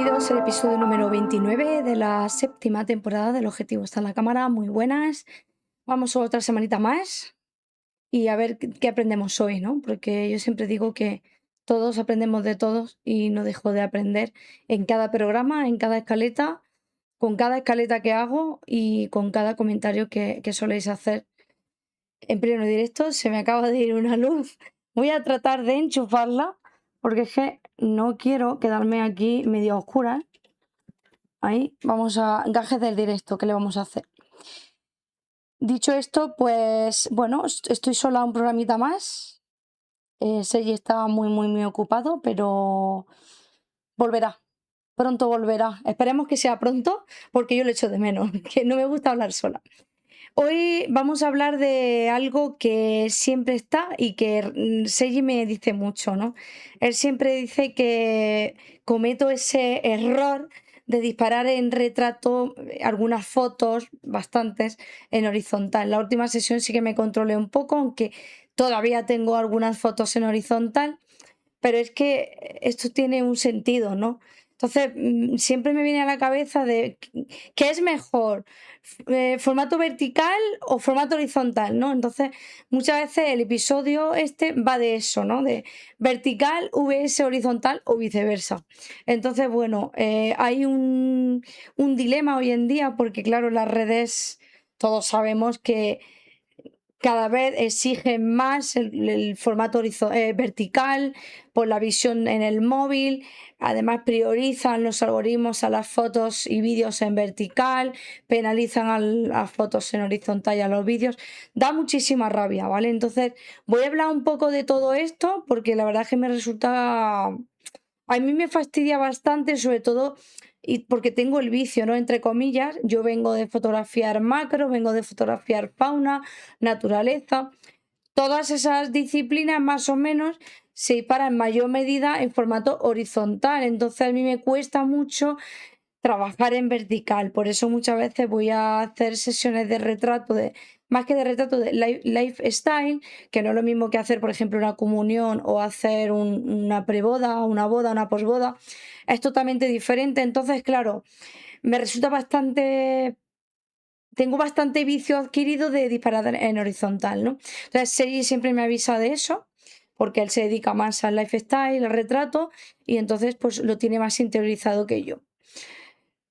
Bienvenidos al episodio número 29 de la séptima temporada del Objetivo está en la cámara. Muy buenas. Vamos otra semanita más y a ver qué aprendemos hoy, ¿no? Porque yo siempre digo que todos aprendemos de todos y no dejo de aprender en cada programa, en cada escaleta, con cada escaleta que hago y con cada comentario que soléis hacer en pleno directo. Se me acaba de ir una luz. Voy a tratar de enchufarla porque es que no quiero quedarme aquí medio oscura. Ahí vamos a gajes del directo, ¿qué le vamos a hacer? Dicho esto, pues bueno, estoy sola un programita más. Sergi está muy ocupado, pero volverá. Pronto volverá. Esperemos que sea pronto, porque yo le echo de menos, que no me gusta hablar sola. Hoy vamos a hablar de algo que siempre está y que Sergi me dice mucho, ¿no? Él siempre dice que cometo ese error de disparar en retrato algunas fotos, bastantes, en horizontal. La última sesión sí que me controlé un poco, aunque todavía tengo algunas fotos en horizontal, pero es que esto tiene un sentido, ¿no? Entonces, siempre me viene a la cabeza de qué es mejor, formato vertical o formato horizontal, ¿no? Entonces, muchas veces el episodio este va de eso, ¿no? De vertical, vs horizontal o viceversa. Entonces, bueno, hay un dilema hoy en día porque, claro, las redes, todos sabemos que cada vez exigen más el formato vertical por la visión en el móvil. Además, priorizan los algoritmos a las fotos y vídeos en vertical, penalizan a las fotos en horizontal y a los vídeos. Da muchísima rabia, ¿vale? Entonces, voy a hablar un poco de todo esto porque la verdad es que me resulta. A mí me fastidia bastante, sobre todo y porque tengo el vicio, ¿no? Entre comillas, yo vengo de fotografiar macro, vengo de fotografiar fauna, naturaleza. Todas esas disciplinas más o menos se disparan en mayor medida en formato horizontal. Entonces a mí me cuesta mucho trabajar en vertical. Por eso muchas veces voy a hacer sesiones de retrato, más que de retrato, de lifestyle, que no es lo mismo que hacer, por ejemplo, una comunión o hacer una preboda, una boda, una posboda. Es totalmente diferente. Entonces, claro, me resulta bastante. Tengo bastante vicio adquirido de disparar en horizontal, ¿no? Entonces, Sergi siempre me avisa de eso, porque él se dedica más al lifestyle, al retrato, y entonces pues lo tiene más interiorizado que yo.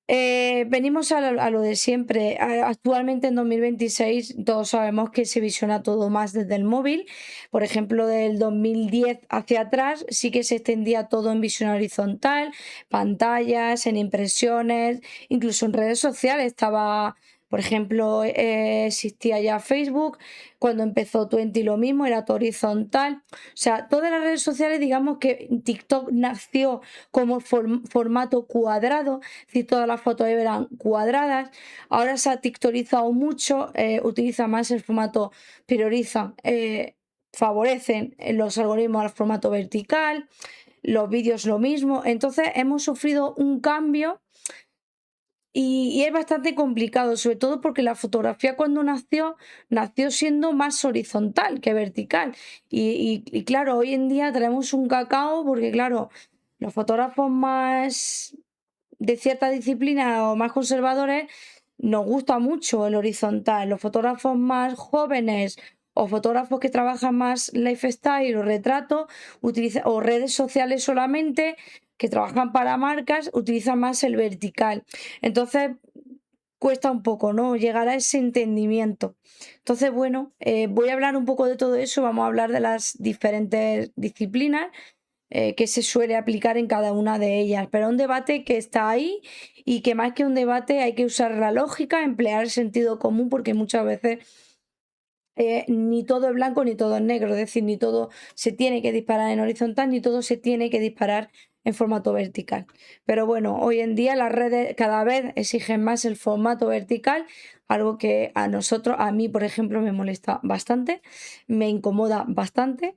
Venimos a lo de siempre. Actualmente en 2026 todos sabemos que se visiona todo más desde el móvil. Por ejemplo, del 2010 hacia atrás sí que se extendía todo en visión horizontal, pantallas, en impresiones, incluso en redes sociales estaba. Por ejemplo, existía ya Facebook, cuando empezó Twenty lo mismo, era todo horizontal. O sea, todas las redes sociales, digamos que TikTok nació como formato cuadrado, es decir, todas las fotos eran cuadradas. Ahora se ha tiktorizado mucho, utiliza más el formato, prioriza, favorecen los algoritmos al formato vertical, los vídeos lo mismo. Entonces hemos sufrido un cambio y es bastante complicado, sobre todo porque la fotografía cuando nació siendo más horizontal que vertical. Y claro, hoy en día tenemos un cacao porque, claro, los fotógrafos más de cierta disciplina o más conservadores nos gusta mucho el horizontal. Los fotógrafos más jóvenes o fotógrafos que trabajan más lifestyle o retrato o redes sociales solamente, que trabajan para marcas, utilizan más el vertical. Entonces cuesta un poco, ¿no? Llegar a ese entendimiento. Entonces, bueno, voy a hablar un poco de todo eso, vamos a hablar de las diferentes disciplinas que se suele aplicar en cada una de ellas, pero un debate que está ahí y que más que un debate hay que usar la lógica, emplear el sentido común, porque muchas veces ni todo es blanco ni todo es negro, es decir, ni todo se tiene que disparar en horizontal ni todo se tiene que disparar en formato vertical. Pero bueno, hoy en día las redes cada vez exigen más el formato vertical, algo que a nosotros, a mí por ejemplo, me molesta bastante, me incomoda bastante.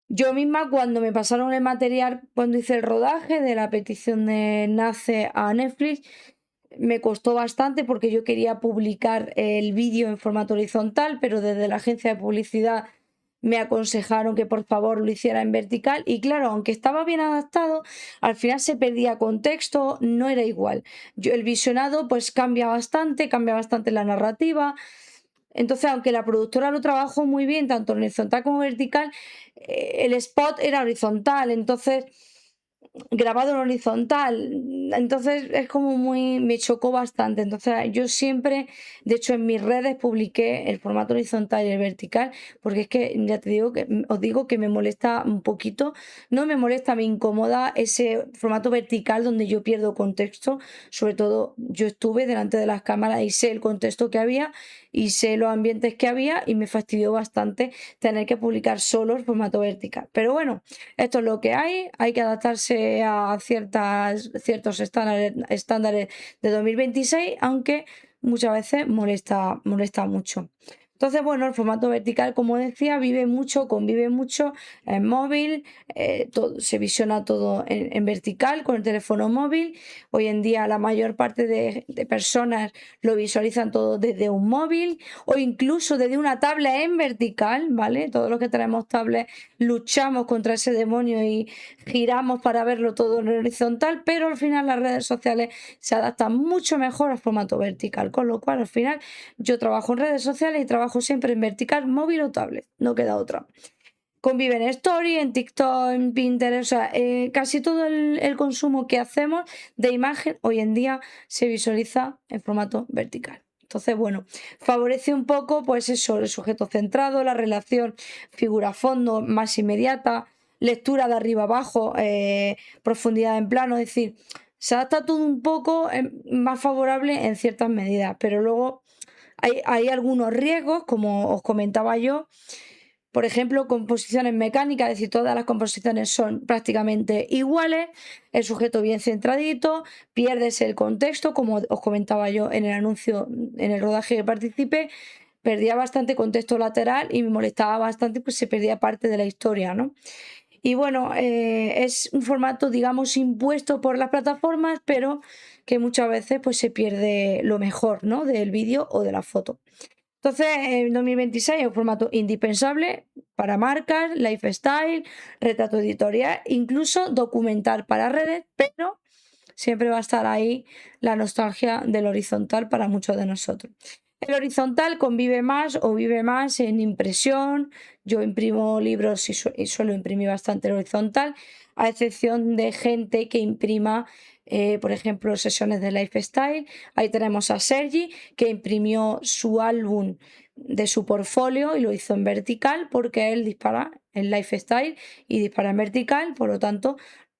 Yo misma, cuando me pasaron el material, cuando hice el rodaje de la petición de Nace a Netflix, me costó bastante porque yo quería publicar el vídeo en formato horizontal, pero desde la agencia de publicidad me aconsejaron que por favor lo hiciera en vertical y claro, aunque estaba bien adaptado, al final se perdía contexto, no era igual. El visionado pues cambia bastante la narrativa. Entonces, aunque la productora lo trabajó muy bien, tanto en horizontal como vertical, el spot era horizontal, entonces grabado en horizontal. Entonces es como muy, me chocó bastante. Entonces yo siempre, de hecho en mis redes publiqué el formato horizontal y el vertical, porque es que ya te digo que os digo que me molesta un poquito, no me molesta, me incomoda ese formato vertical donde yo pierdo contexto. Sobre todo yo estuve delante de las cámaras y sé el contexto que había y sé los ambientes que había y me fastidió bastante tener que publicar solo el formato vertical. Pero bueno, esto es lo que hay que adaptarse a ciertos estándares de 2026, aunque muchas veces molesta mucho. Entonces, bueno, el formato vertical, como decía, convive mucho en móvil, se visiona todo en vertical con el teléfono móvil. Hoy en día la mayor parte de personas lo visualizan todo desde un móvil o incluso desde una tablet en vertical, ¿vale? Todos los que tenemos tablet luchamos contra ese demonio y giramos para verlo todo en horizontal, pero al final las redes sociales se adaptan mucho mejor al formato vertical, con lo cual al final yo trabajo en redes sociales y trabajo siempre en vertical, móvil o tablet, no queda otra. Convive en Story, en TikTok, en Pinterest, o sea, casi todo el consumo que hacemos de imagen hoy en día se visualiza en formato vertical. Entonces, bueno, favorece un poco, pues eso, el sujeto centrado, la relación figura-fondo más inmediata, lectura de arriba abajo, profundidad en plano, es decir, se adapta todo un poco más favorable en ciertas medidas, pero luego hay algunos riesgos, como os comentaba yo. Por ejemplo, composiciones mecánicas, es decir, todas las composiciones son prácticamente iguales, el sujeto bien centradito, pierdes el contexto, como os comentaba yo en el anuncio, en el rodaje que participé, perdía bastante contexto lateral y me molestaba bastante, pues se perdía parte de la historia, ¿no? Y bueno, es un formato, digamos, impuesto por las plataformas, pero que muchas veces pues se pierde lo mejor, ¿no? Del vídeo o de la foto. Entonces, en 2026 es un formato indispensable para marcas, lifestyle, retrato editorial, incluso documental para redes, pero siempre va a estar ahí la nostalgia del horizontal para muchos de nosotros. El horizontal convive más o vive más en impresión. Yo imprimo libros y suelo imprimir bastante el horizontal, a excepción de gente que imprima, por ejemplo, sesiones de lifestyle. Ahí tenemos a Sergi, que imprimió su álbum de su portfolio y lo hizo en vertical porque él dispara en lifestyle y dispara en vertical, por lo tanto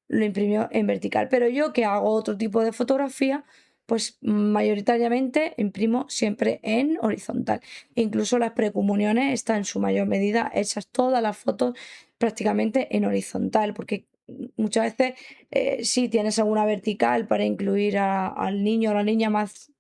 lo imprimió en vertical. Pero yo que hago otro tipo de fotografía, pues mayoritariamente imprimo siempre en horizontal. Incluso las precomuniones están en su mayor medida hechas todas las fotos prácticamente en horizontal, porque muchas veces sí tienes alguna vertical para incluir al niño o la niña más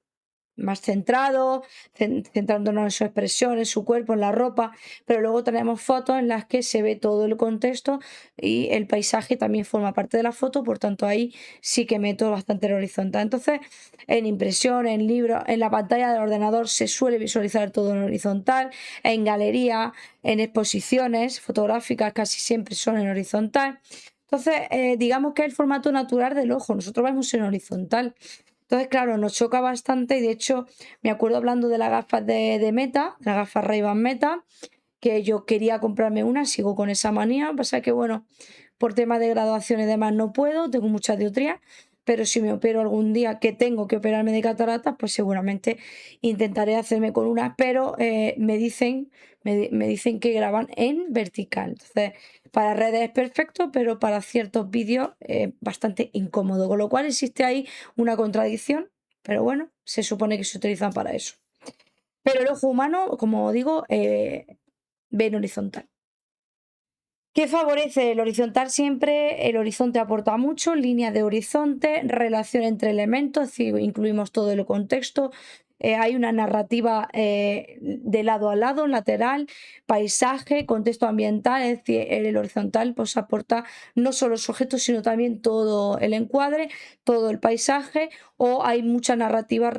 centrado, centrándonos en su expresión, en su cuerpo, en la ropa, pero luego tenemos fotos en las que se ve todo el contexto y el paisaje también forma parte de la foto, por tanto ahí sí que meto bastante el horizontal. Entonces, en impresión, en libro, en la pantalla del ordenador se suele visualizar todo en horizontal, en galería, en exposiciones fotográficas casi siempre son en horizontal. Entonces, digamos que es el formato natural del ojo, nosotros vemos en horizontal. Entonces, claro, nos choca bastante y de hecho me acuerdo hablando de las gafas de Meta, las gafas Ray-Ban Meta, que yo quería comprarme una, sigo con esa manía, pasa que bueno, por temas de graduación y demás no puedo, tengo mucha dioptría, pero si me opero algún día que tengo que operarme de cataratas, pues seguramente intentaré hacerme con una, pero me dicen que graban en vertical. Entonces, para redes es perfecto, pero para ciertos vídeos bastante incómodo, con lo cual existe ahí una contradicción, pero bueno, se supone que se utilizan para eso. Pero el ojo humano, como digo, ve en horizontal. ¿Qué favorece el horizontal? Siempre el horizonte aporta mucho, líneas de horizonte, relación entre elementos, es decir, incluimos todo el contexto. Hay una narrativa de lado a lado, lateral, paisaje, contexto ambiental, es decir, el horizontal pues aporta no solo los objetos, sino también todo el encuadre, todo el paisaje, o hay mucha narrativa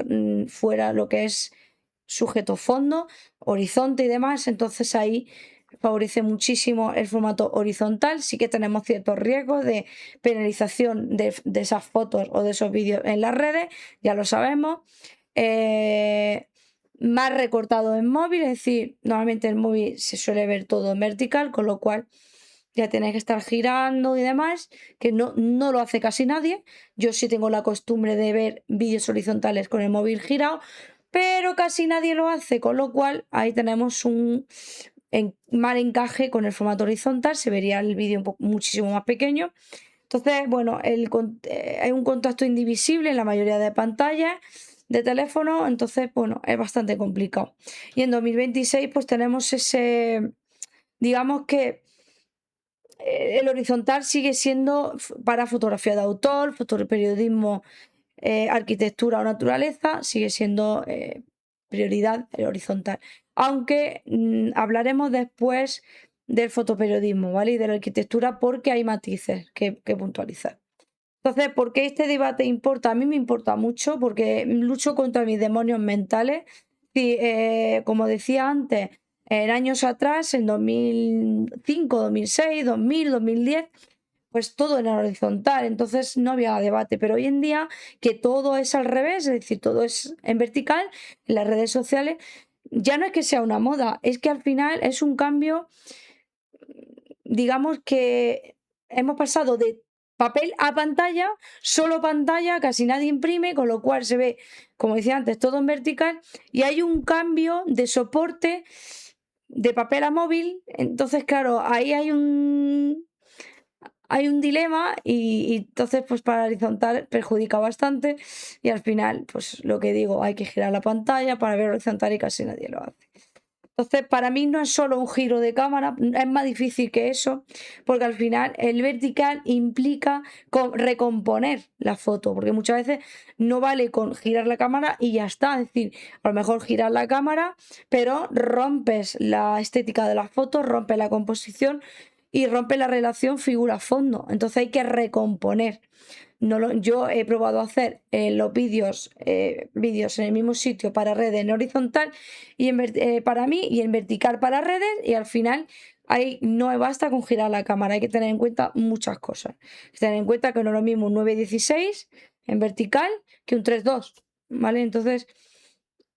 fuera lo que es sujeto fondo, horizonte y demás, entonces ahí favorece muchísimo el formato horizontal. Sí que tenemos ciertos riesgos de penalización de esas fotos o de esos vídeos en las redes, ya lo sabemos. Más recortado en móvil, es decir, normalmente el móvil se suele ver todo en vertical, con lo cual ya tenéis que estar girando y demás, que no lo hace casi nadie. Yo sí tengo la costumbre de ver vídeos horizontales con el móvil girado, pero casi nadie lo hace, con lo cual ahí tenemos un mal encaje con el formato horizontal, se vería el vídeo muchísimo más pequeño. Entonces, bueno, hay un contacto indivisible en la mayoría de pantallas de teléfono, entonces, bueno, es bastante complicado. Y en 2026 pues tenemos ese, digamos que el horizontal sigue siendo para fotografía de autor, fotoperiodismo, arquitectura o naturaleza, sigue siendo prioridad el horizontal. Aunque hablaremos después del fotoperiodismo, ¿vale? Y de la arquitectura porque hay matices que puntualizar. Entonces, ¿por qué este debate importa? A mí me importa mucho porque lucho contra mis demonios mentales. Y, como decía antes, en años atrás, en 2005, 2006, 2000, 2010, pues todo era horizontal, entonces no había debate. Pero hoy en día, que todo es al revés, es decir, todo es en vertical, en las redes sociales, ya no es que sea una moda, es que al final es un cambio, digamos que hemos pasado de papel a pantalla, solo pantalla, casi nadie imprime, con lo cual se ve, como decía antes, todo en vertical y hay un cambio de soporte de papel a móvil. Entonces, claro, ahí hay un dilema y entonces pues para horizontal perjudica bastante y al final, pues lo que digo, hay que girar la pantalla para ver horizontal y casi nadie lo hace. Entonces, para mí no es solo un giro de cámara, es más difícil que eso, porque al final el vertical implica recomponer la foto, porque muchas veces no vale con girar la cámara y ya está. Es decir, a lo mejor girar la cámara, pero rompes la estética de la foto, rompes la composición y rompes la relación figura-fondo. Entonces hay que recomponer. Yo he probado a hacer los vídeos en el mismo sitio para redes en horizontal y para mí y en vertical para redes y al final ahí no basta con girar la cámara, hay que tener en cuenta muchas cosas. Hay que tener en cuenta que no es lo mismo un 9:16 en vertical que un 3:2, ¿vale? Entonces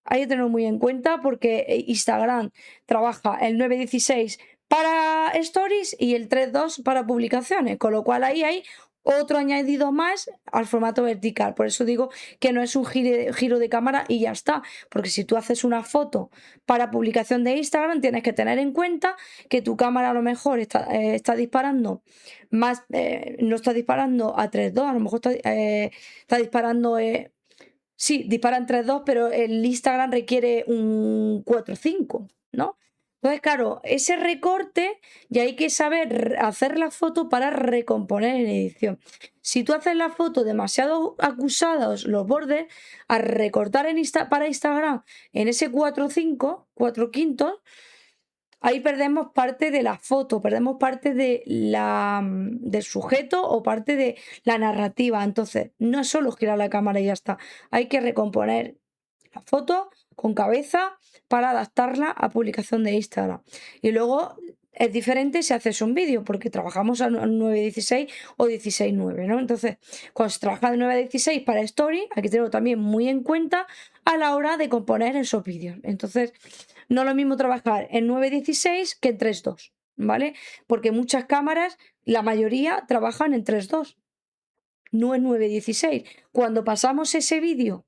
hay que tenerlo muy en cuenta porque Instagram trabaja el 9:16 para stories y el 3:2 para publicaciones, con lo cual ahí hay otro añadido más al formato vertical. Por eso digo que no es un giro de cámara y ya está, porque si tú haces una foto para publicación de Instagram, tienes que tener en cuenta que tu cámara a lo mejor está disparando más, no está disparando a 3:2, a lo mejor está disparando. Sí, disparan 3:2, pero el Instagram requiere un 4:5, ¿no? Entonces, claro, ese recorte ya hay que saber hacer la foto para recomponer en edición. Si tú haces la foto demasiado acusados los bordes, al recortar para Instagram en ese 4:5, 4/5, ahí perdemos parte de la foto, perdemos parte del sujeto o parte de la narrativa. Entonces, no es solo girar la cámara y ya está. Hay que recomponer la foto con cabeza para adaptarla a publicación de Instagram. Y luego es diferente si haces un vídeo, porque trabajamos a 9:16 o 16:9, ¿no? Entonces, cuando se trabaja de 9:16 para Story, hay que tenerlo también muy en cuenta a la hora de componer esos vídeos. Entonces, no es lo mismo trabajar en 9:16 que en 3:2, ¿vale? Porque muchas cámaras, la mayoría, trabajan en 3:2, no en 9:16. Cuando pasamos ese vídeo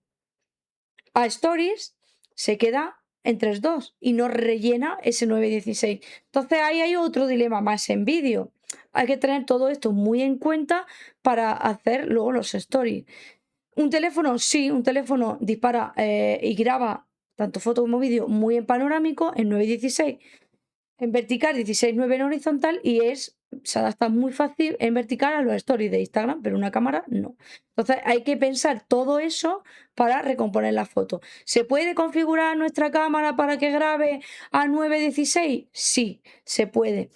a Stories, se queda en 3:2 y no rellena ese 9:16. Entonces ahí hay otro dilema más en vídeo. Hay que tener todo esto muy en cuenta para hacer luego los stories. Un teléfono, sí, un teléfono dispara y graba tanto foto como vídeo muy en panorámico, en 9:16, en vertical, 16:9 en horizontal y se adapta muy fácil en vertical a los stories de Instagram, pero una cámara no. Entonces hay que pensar todo eso para recomponer la foto. ¿Se puede configurar nuestra cámara para que grabe a 9:16? Sí, se puede.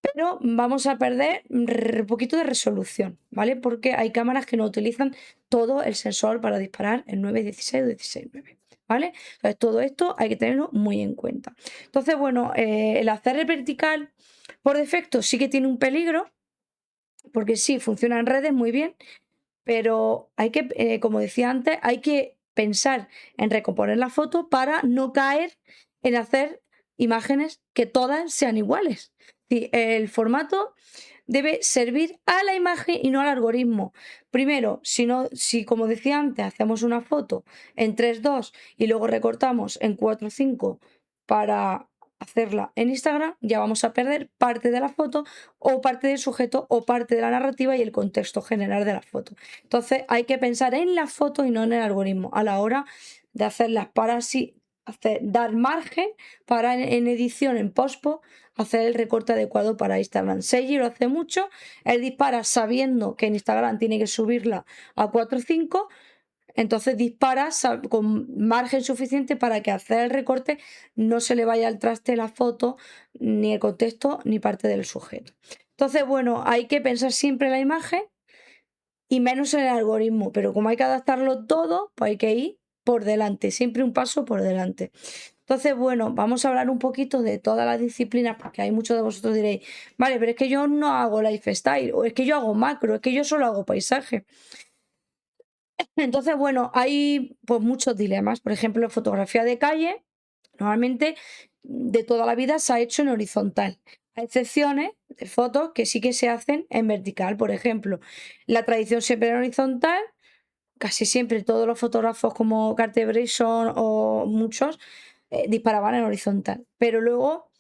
Pero vamos a perder un poquito de resolución, ¿vale? Porque hay cámaras que no utilizan todo el sensor para disparar en 9:16 o 16:9. ¿vale? Entonces, todo esto hay que tenerlo muy en cuenta. Entonces, bueno, el hacer el vertical por defecto sí que tiene un peligro, porque sí, funciona en redes muy bien, pero hay que, como decía antes, hay que pensar en recomponer la foto para no caer en hacer imágenes que todas sean iguales. Sí, el formato debe servir a la imagen y no al algoritmo. Primero, si como decía antes, hacemos una foto en 3:2 y luego recortamos en 4:5 para hacerla en Instagram, ya vamos a perder parte de la foto o parte del sujeto o parte de la narrativa y el contexto general de la foto. Entonces hay que pensar en la foto y no en el algoritmo a la hora de hacerlas para así dar margen para en edición, en postpo, hacer el recorte adecuado para Instagram. Seiji lo hace mucho, él dispara sabiendo que en Instagram tiene que subirla a 4:5, entonces dispara con margen suficiente para que hacer el recorte no se le vaya al traste la foto, ni el contexto, ni parte del sujeto. Entonces, bueno, hay que pensar siempre en la imagen y menos en el algoritmo, pero como hay que adaptarlo todo, pues hay que ir por delante, siempre un paso por delante. Entonces, bueno, vamos a hablar un poquito de todas las disciplinas, porque hay muchos de vosotros diréis, vale, pero es que yo no hago lifestyle, o es que yo hago macro, es que yo solo hago paisaje. Entonces, bueno, hay pues muchos dilemas. Por ejemplo, fotografía de calle, normalmente de toda la vida se ha hecho en horizontal. Hay excepciones de fotos que sí que se hacen en vertical. Por ejemplo, la tradición siempre en horizontal, casi siempre todos los fotógrafos como Cartier-Bresson o muchos disparaban en horizontal. Pero luego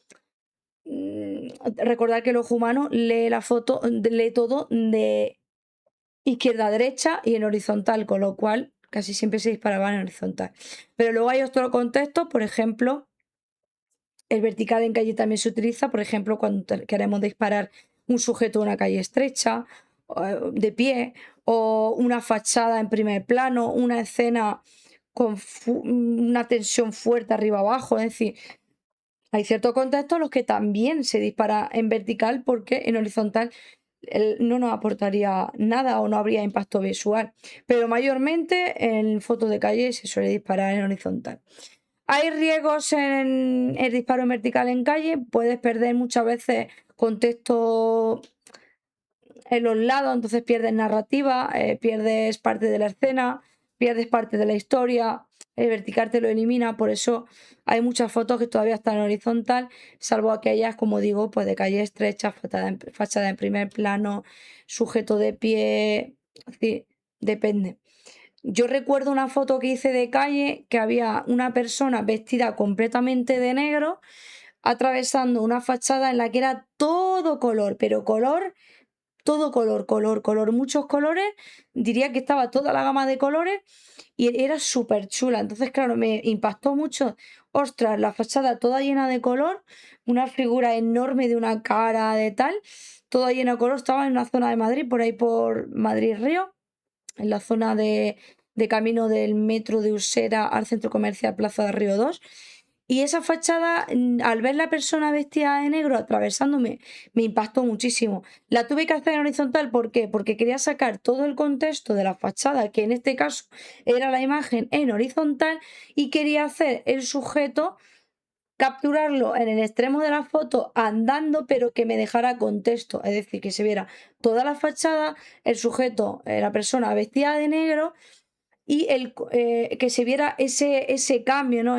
recordar que el ojo humano lee la foto, lee todo de izquierda a derecha y en horizontal, con lo cual casi siempre se disparaban en horizontal. Pero luego hay otro contexto, por ejemplo, el vertical en calle también se utiliza, por ejemplo, cuando queremos disparar un sujeto en una calle estrecha, de pie, o una fachada en primer plano, una escena con una tensión fuerte arriba abajo, es decir, hay ciertos contextos en los que también se dispara en vertical porque en horizontal no nos aportaría nada o no habría impacto visual. Pero mayormente en fotos de calle se suele disparar en horizontal. Hay riesgos en el disparo en vertical en calle, puedes perder muchas veces contexto en los lados, entonces pierdes narrativa, pierdes parte de la escena, pierdes parte de la historia, el vertical te lo elimina, por eso hay muchas fotos que todavía están en horizontal, salvo aquellas, como digo, pues de calle estrecha, fachada en primer plano, sujeto de pie, es decir, depende. Yo recuerdo una foto que hice de calle que había una persona vestida completamente de negro atravesando una fachada en la que era todo color, pero color todo color, color, color, muchos colores. Diría que estaba toda la gama de colores y era súper chula. Entonces, claro, me impactó mucho. Ostras, la fachada toda llena de color, una figura enorme de una cara de tal, toda llena de color. Estaba en una zona de Madrid, por ahí por Madrid Río, en la zona de camino del metro de Usera al centro comercial Plaza de Río 2. Y esa fachada, al ver la persona vestida de negro atravesándome, me impactó muchísimo. La tuve que hacer en horizontal, ¿por qué? Porque quería sacar todo el contexto de la fachada, que en este caso era la imagen en horizontal, y quería hacer el sujeto, capturarlo en el extremo de la foto andando, pero que me dejara contexto, es decir, que se viera toda la fachada, el sujeto, la persona vestida de negro y que se viera ese cambio, ¿no?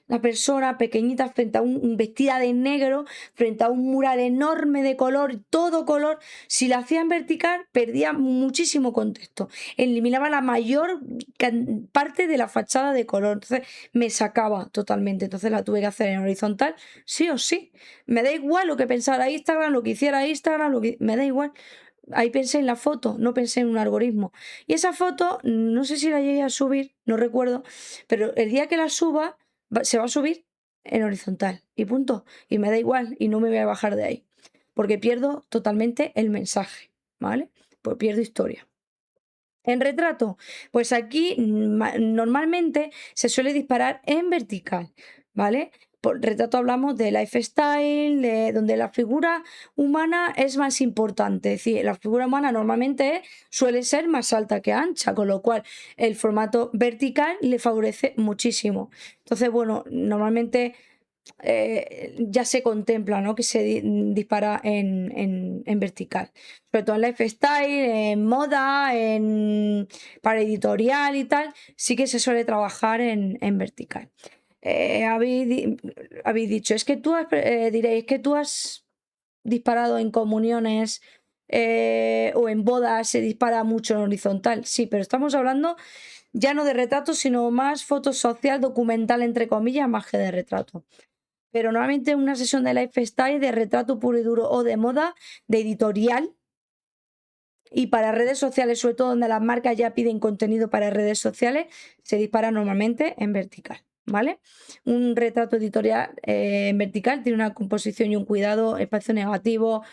La persona pequeñita frente a vestida de negro, frente a un mural enorme de color, todo color. Si la hacía en vertical, perdía muchísimo contexto. Eliminaba la mayor parte de la fachada de color. Entonces me sacaba totalmente. Entonces la tuve que hacer en horizontal, sí o sí. Me da igual lo que pensara Instagram, lo que hiciera Instagram, me da igual. Ahí pensé en la foto, no pensé en un algoritmo. Y esa foto, no sé si la llegué a subir, no recuerdo, pero el día que la suba, se va a subir en horizontal y punto. Y me da igual y no me voy a bajar de ahí, porque pierdo totalmente el mensaje, ¿vale? Pues pierdo historia. En retrato, pues aquí normalmente se suele disparar en vertical, ¿vale? por retrato hablamos de lifestyle, donde la figura humana es más importante. Es decir, la figura humana normalmente suele ser más alta que ancha, con lo cual el formato vertical le favorece muchísimo. Entonces, bueno, normalmente ya se contempla, ¿no?, que se dispara en vertical. Sobre todo en lifestyle, en moda, para editorial y tal, sí que se suele trabajar en vertical. Habéis dicho, es que diréis que tú has disparado en comuniones o en bodas, se dispara mucho en horizontal. Sí, pero estamos hablando ya no de retrato, sino más foto social, documental, entre comillas, más que de retrato. Pero normalmente una sesión de lifestyle, de retrato puro y duro o de moda, de editorial y para redes sociales, sobre todo donde las marcas ya piden contenido para redes sociales, se dispara normalmente en vertical, ¿vale? Un retrato editorial en vertical tiene una composición y un cuidado, espacio negativo,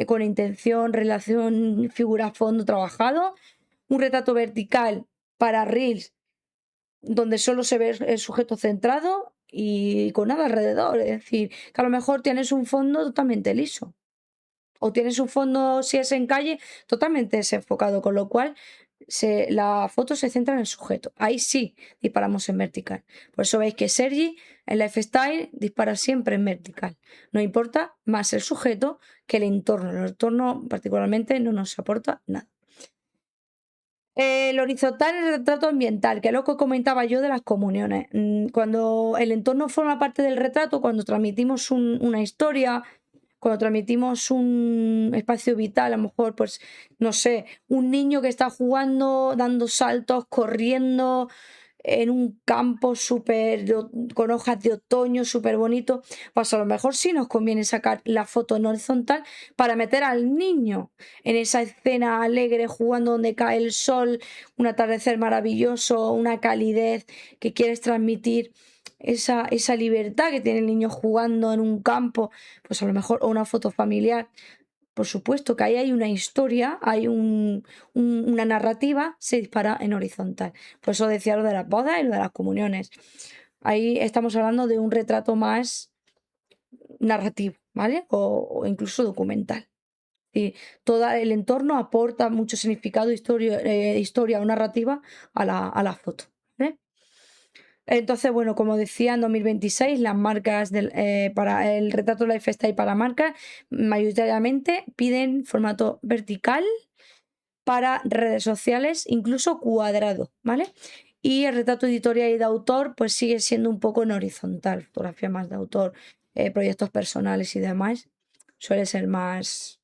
con intención, relación, figura-fondo trabajado. Un retrato vertical para Reels donde solo se ve el sujeto centrado y con nada alrededor. Es decir, que a lo mejor tienes un fondo totalmente liso. O tienes un fondo, si es en calle, totalmente desenfocado, con lo cual la foto se centra en el sujeto. Ahí sí disparamos en vertical. Por eso veis que Sergi en Lifestyle dispara siempre en vertical. No importa más el sujeto que el entorno. El entorno particularmente no nos aporta nada. El horizontal es el retrato ambiental, que es lo que comentaba yo de las comuniones. Cuando el entorno forma parte del retrato, cuando transmitimos una historia, cuando transmitimos un espacio vital, a lo mejor, pues, no sé, un niño que está jugando, dando saltos, corriendo en un campo con hojas de otoño, súper bonito, pues a lo mejor sí nos conviene sacar la foto en horizontal para meter al niño en esa escena alegre, jugando donde cae el sol, un atardecer maravilloso, una calidez que quieres transmitir, esa libertad que tiene el niño jugando en un campo, pues a lo mejor, o una foto familiar. Por supuesto que ahí hay una historia, hay una narrativa, se dispara en horizontal. Por eso decía lo de las bodas y lo de las comuniones. Ahí estamos hablando de un retrato más narrativo, ¿vale? O incluso documental. Y todo el entorno aporta mucho significado, historia o narrativa a la foto. ¿Vale? Entonces, bueno, como decía, en 2026 las marcas para el retrato lifestyle para marcas mayoritariamente piden formato vertical para redes sociales, incluso cuadrado, ¿vale? Y el retrato editorial y de autor pues sigue siendo un poco en horizontal, fotografía más de autor, proyectos personales y demás, suele ser más.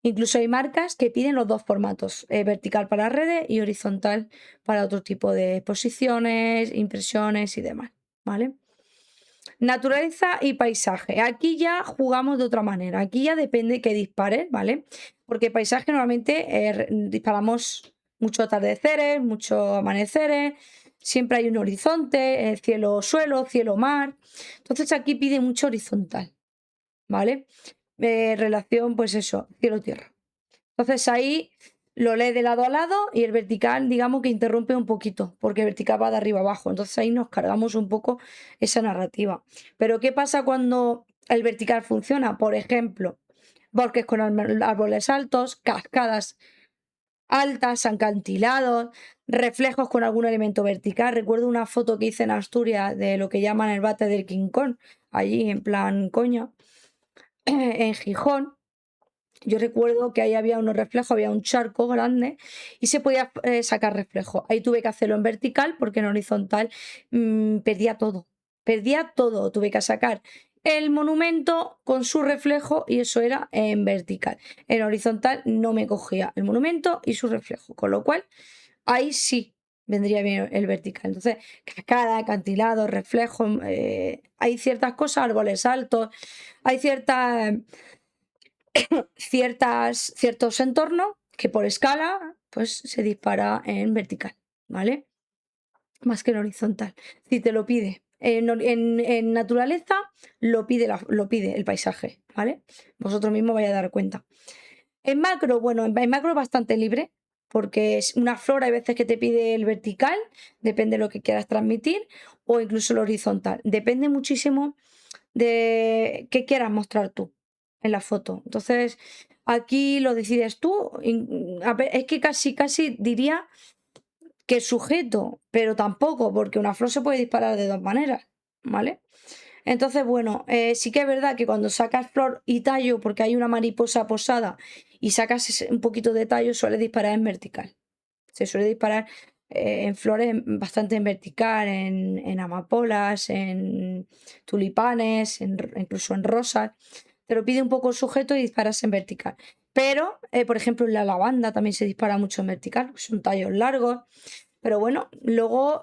Incluso hay marcas que piden los dos formatos, vertical para redes y horizontal para otro tipo de exposiciones, impresiones y demás, ¿vale? Naturaleza y paisaje. Aquí ya jugamos de otra manera. Aquí ya depende que dispares, ¿vale? Porque paisaje normalmente disparamos muchos atardeceres, muchos amaneceres, siempre hay un horizonte, cielo-suelo, cielo-mar. Entonces aquí pide mucho horizontal, ¿vale? Relación, pues eso, cielo-tierra. Entonces ahí lo lees de lado a lado y el vertical, digamos que interrumpe un poquito, porque el vertical va de arriba abajo. Entonces ahí nos cargamos un poco esa narrativa. Pero ¿qué pasa cuando el vertical funciona? Por ejemplo, bosques con árboles altos, cascadas altas, acantilados, reflejos con algún elemento vertical. Recuerdo una foto que hice en Asturias de lo que llaman el bate del King Kong, allí en plan coña, en Gijón. Yo recuerdo que ahí había unos reflejos, había un charco grande y se podía sacar reflejo. Ahí tuve que hacerlo en vertical porque en horizontal perdía todo. Perdía todo. Tuve que sacar el monumento con su reflejo y eso era en vertical. En horizontal no me cogía el monumento y su reflejo, con lo cual ahí sí vendría bien el vertical. Entonces, cascada, acantilado, reflejo, hay ciertas cosas, árboles altos, hay ciertos entornos que por escala pues se dispara en vertical, ¿vale? Más que en horizontal. Si te lo pide. En naturaleza lo pide el paisaje, ¿vale? Vosotros mismos vais a dar cuenta. En macro, bueno, en macro es bastante libre. porque es una flor hay veces que te pide el vertical, depende de lo que quieras transmitir, o incluso el horizontal. Depende muchísimo de qué quieras mostrar tú en la foto. Entonces, aquí lo decides tú. Es que casi diría que sujeto, pero tampoco, porque una flor se puede disparar de dos maneras, ¿vale? Entonces, bueno, sí que es verdad que cuando sacas flor y tallo, porque hay una mariposa posada y sacas un poquito de tallo, suele disparar en vertical. Se suele disparar en flores bastante en vertical, en amapolas, en tulipanes, incluso en rosas. Te lo pide un poco el sujeto y disparas en vertical. Pero, por ejemplo, en la lavanda también se dispara mucho en vertical, son tallos largos. Pero bueno, luego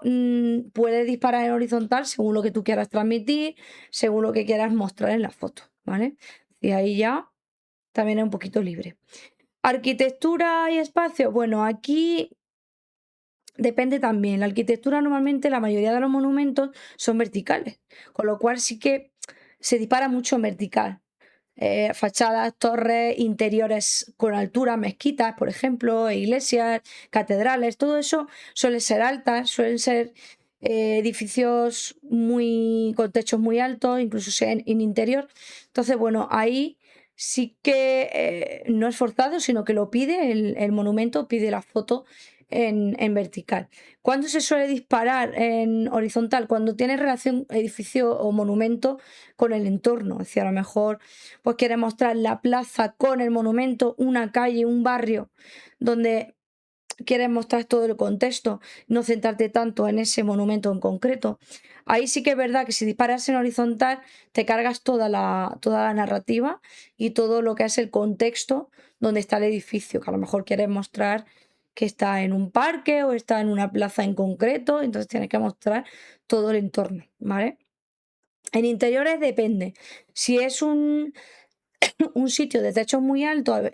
puedes disparar en horizontal según lo que tú quieras transmitir, según lo que quieras mostrar en la foto, ¿vale? Y ahí ya también es un poquito libre. Arquitectura y espacio, bueno, aquí depende también. La arquitectura normalmente, la mayoría de los monumentos son verticales, con lo cual sí que se dispara mucho en vertical. Fachadas, torres, interiores con altura, mezquitas, por ejemplo, iglesias, catedrales, todo eso suele ser altas, suelen ser edificios muy con techos muy altos, incluso sea en interior. Entonces, bueno, ahí sí que no es forzado, sino que lo pide, el monumento pide la foto en vertical. ¿Cuándo se suele disparar en horizontal? Cuando tiene relación edificio o monumento con el entorno. Es decir, a lo mejor pues quieres mostrar la plaza con el monumento, una calle, un barrio, donde quieres mostrar todo el contexto, no centrarte tanto en ese monumento en concreto. Ahí sí que es verdad que si disparas en horizontal, te cargas toda la narrativa y todo lo que es el contexto donde está el edificio, que a lo mejor quieres mostrar que está en un parque o está en una plaza en concreto, entonces tienes que mostrar todo el entorno, ¿vale? En interiores depende. Si es un sitio de techos muy altos,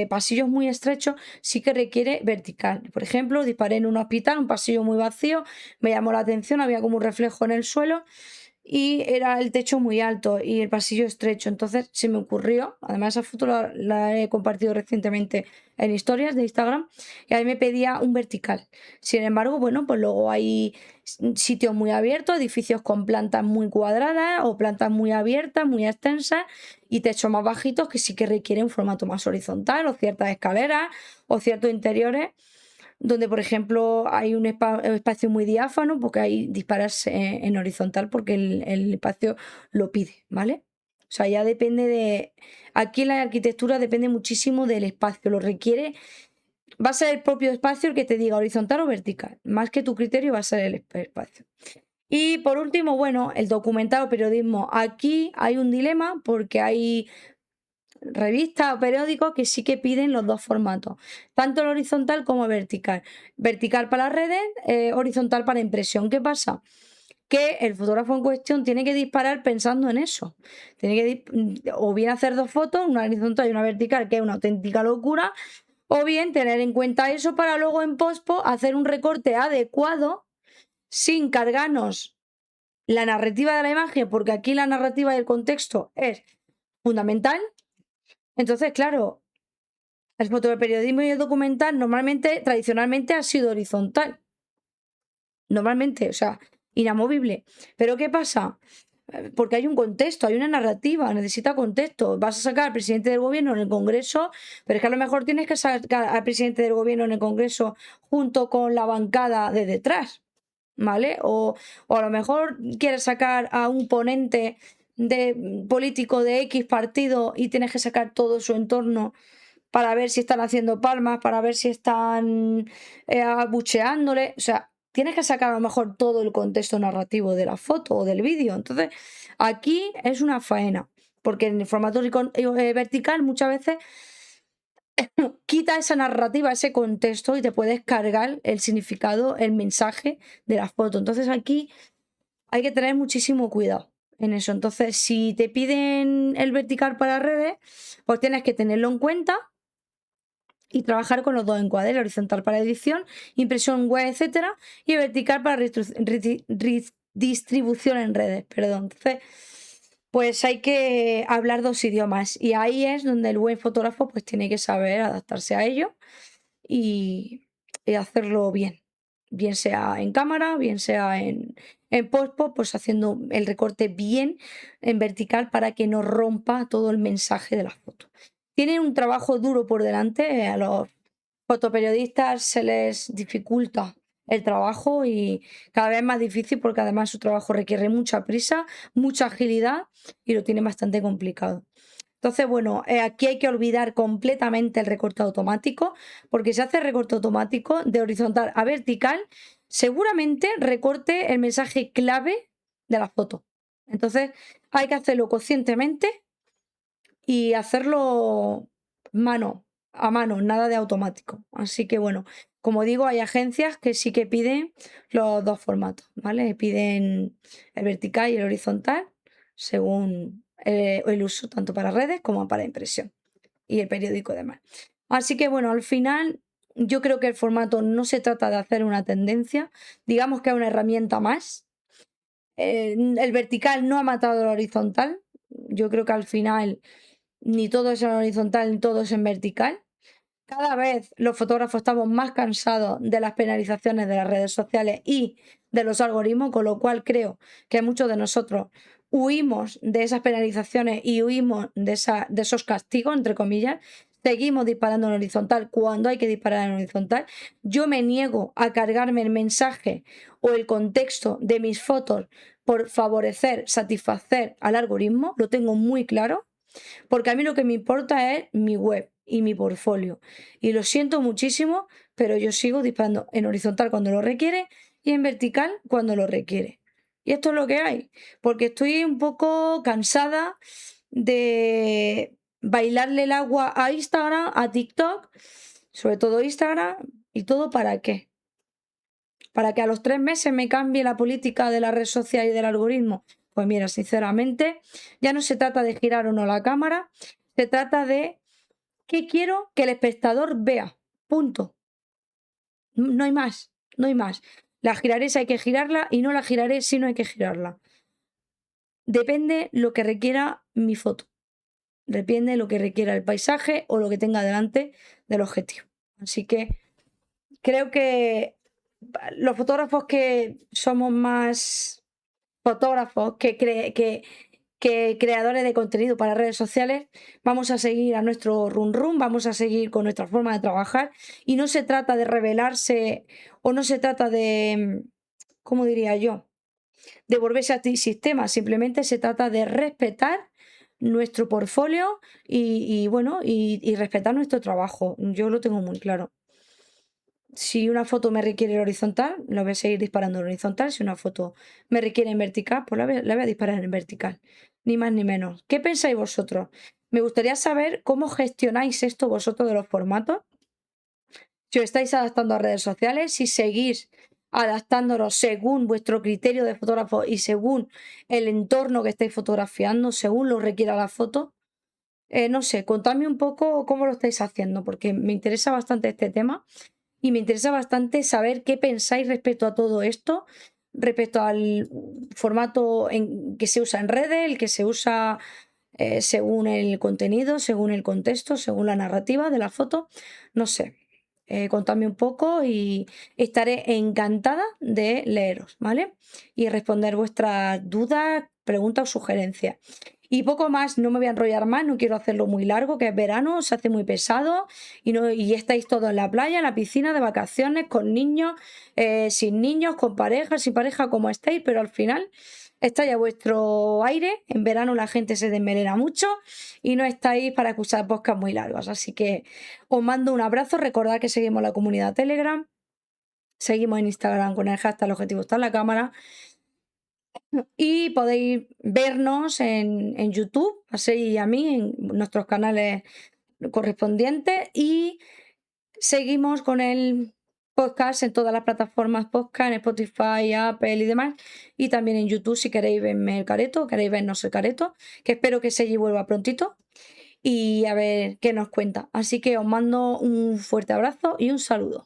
pasillos muy estrechos, sí que requiere vertical. Por ejemplo, disparé en un hospital, un pasillo muy vacío, me llamó la atención, había como un reflejo en el suelo y era el techo muy alto y el pasillo estrecho. Entonces se me ocurrió, además esa foto la he compartido recientemente en historias de Instagram, y ahí me pedía un vertical. Sin embargo, bueno, pues luego hay sitios muy abiertos, edificios con plantas muy cuadradas o plantas muy abiertas, muy extensas y techos más bajitos que sí que requieren un formato más horizontal o ciertas escaleras o ciertos interiores donde, por ejemplo, hay un espacio muy diáfano, porque ahí disparas en horizontal porque el espacio lo pide, ¿vale? O sea, ya depende de... Aquí la arquitectura depende muchísimo del espacio, lo requiere... Va a ser el propio espacio el que te diga horizontal o vertical, más que tu criterio va a ser el espacio. Y por último, bueno, el documental o periodismo. Aquí hay un dilema porque hay revistas o periódicos que sí que piden los dos formatos, tanto el horizontal como el vertical. Vertical para las redes, horizontal para impresión. ¿Qué pasa? Que el fotógrafo en cuestión tiene que disparar pensando en eso. Tiene que o bien hacer dos fotos, una horizontal y una vertical, que es una auténtica locura, o bien tener en cuenta eso para luego en pospo hacer un recorte adecuado sin cargarnos la narrativa de la imagen, porque aquí la narrativa y el contexto es fundamental. Entonces, claro, el fotoperiodismo y el documental normalmente, tradicionalmente, ha sido horizontal. Normalmente, o sea, inamovible. Pero ¿qué pasa? Porque hay un contexto, hay una narrativa, necesita contexto. Vas a sacar al presidente del gobierno en el Congreso, pero es que a lo mejor tienes que sacar al presidente del gobierno en el Congreso junto con la bancada de detrás, ¿vale? O a lo mejor quieres sacar a un ponente de político de X partido y tienes que sacar todo su entorno para ver si están haciendo palmas, para ver si están abucheándole. O sea, tienes que sacar a lo mejor todo el contexto narrativo de la foto o del vídeo. Entonces, aquí es una faena, porque en el formato vertical muchas veces quita esa narrativa, ese contexto y te puedes cargar el significado, el mensaje de la foto. Entonces, aquí hay que tener muchísimo cuidado en eso. Entonces, si te piden el vertical para redes, pues tienes que tenerlo en cuenta y trabajar con los dos encuadres, horizontal para edición, impresión web, etcétera, y vertical para distribución en redes, perdón. Entonces, pues hay que hablar dos idiomas y ahí es donde el buen fotógrafo pues tiene que saber adaptarse a ello y hacerlo bien sea en cámara, bien sea en postpo, pues haciendo el recorte bien en vertical para que no rompa todo el mensaje de la foto. Tienen un trabajo duro por delante, a los fotoperiodistas se les dificulta el trabajo y cada vez más difícil porque además su trabajo requiere mucha prisa, mucha agilidad y lo tienen bastante complicado. Entonces, bueno, aquí hay que olvidar completamente el recorte automático, porque si hace recorte automático de horizontal a vertical, seguramente recorte el mensaje clave de la foto. Entonces, hay que hacerlo conscientemente y hacerlo mano a mano, nada de automático. Así que bueno, como digo, hay agencias que sí que piden los dos formatos, ¿vale? Piden el vertical y el horizontal según el uso tanto para redes como para impresión y el periódico además. Así que bueno, al final yo creo que el formato no se trata de hacer una tendencia, digamos que es una herramienta más. El vertical no ha matado el horizontal. Yo creo que al final ni todo es en horizontal ni todo es en vertical. Cada vez los fotógrafos estamos más cansados de las penalizaciones de las redes sociales y de los algoritmos, con lo cual creo que muchos de nosotros huimos de esas penalizaciones y huimos de esos castigos, entre comillas. Seguimos disparando en horizontal cuando hay que disparar en horizontal. Yo me niego a cargarme el mensaje o el contexto de mis fotos por favorecer, satisfacer al algoritmo, lo tengo muy claro, porque a mí lo que me importa es mi web y mi portfolio. Y lo siento muchísimo, pero yo sigo disparando en horizontal cuando lo requiere y en vertical cuando lo requiere. Y esto es lo que hay, porque estoy un poco cansada de bailarle el agua a Instagram, a TikTok, sobre todo Instagram, y todo para qué. Para que a los 3 meses me cambie la política de la red social y del algoritmo. Pues mira, sinceramente, ya no se trata de girar o no la cámara, se trata de qué quiero que el espectador vea. Punto. No hay más, no hay más. La giraré si hay que girarla y no la giraré si no hay que girarla. Depende lo que requiera mi foto. Depende lo que requiera el paisaje o lo que tenga delante del objetivo. Así que creo que los fotógrafos que somos más fotógrafos que creadores de contenido para redes sociales, vamos a seguir a nuestro run run, vamos a seguir con nuestra forma de trabajar y no se trata de rebelarse o no se trata de, ¿cómo diría yo?, de volverse sistema, simplemente se trata de respetar nuestro portfolio y bueno, y respetar nuestro trabajo. Yo lo tengo muy claro. Si una foto me requiere en horizontal, la voy a seguir disparando en horizontal. Si una foto me requiere en vertical, pues la voy a disparar en vertical. Ni más ni menos. ¿Qué pensáis vosotros? Me gustaría saber cómo gestionáis esto vosotros de los formatos. Si os estáis adaptando a redes sociales, si seguís adaptándolos según vuestro criterio de fotógrafo y según el entorno que estáis fotografiando, según lo requiera la foto. No sé, contadme un poco cómo lo estáis haciendo, porque me interesa bastante este tema. Y me interesa bastante saber qué pensáis respecto a todo esto, respecto al formato que se usa en redes, el que se usa según el contenido, según el contexto, según la narrativa de la foto. No sé, contadme un poco y estaré encantada de leeros, ¿vale? Y responder vuestras dudas, preguntas o sugerencias. Y poco más, no me voy a enrollar más, no quiero hacerlo muy largo, que es verano, se hace muy pesado y estáis todos en la playa, en la piscina, de vacaciones, con niños, sin niños, con pareja, sin pareja, como estéis, pero al final estáis a vuestro aire. En verano la gente se desmelena mucho y no estáis para escuchar podcasts muy largos. Así que os mando un abrazo, recordad que seguimos la comunidad Telegram, seguimos en Instagram con el hashtag el objetivo está en la cámara. Y podéis vernos en YouTube, a Sei y a mí, en nuestros canales correspondientes. Y seguimos con el podcast en todas las plataformas podcast, en Spotify, Apple y demás. Y también en YouTube si queréis verme el careto, queréis vernos el careto, que espero que Sei vuelva prontito y a ver qué nos cuenta. Así que os mando un fuerte abrazo y un saludo.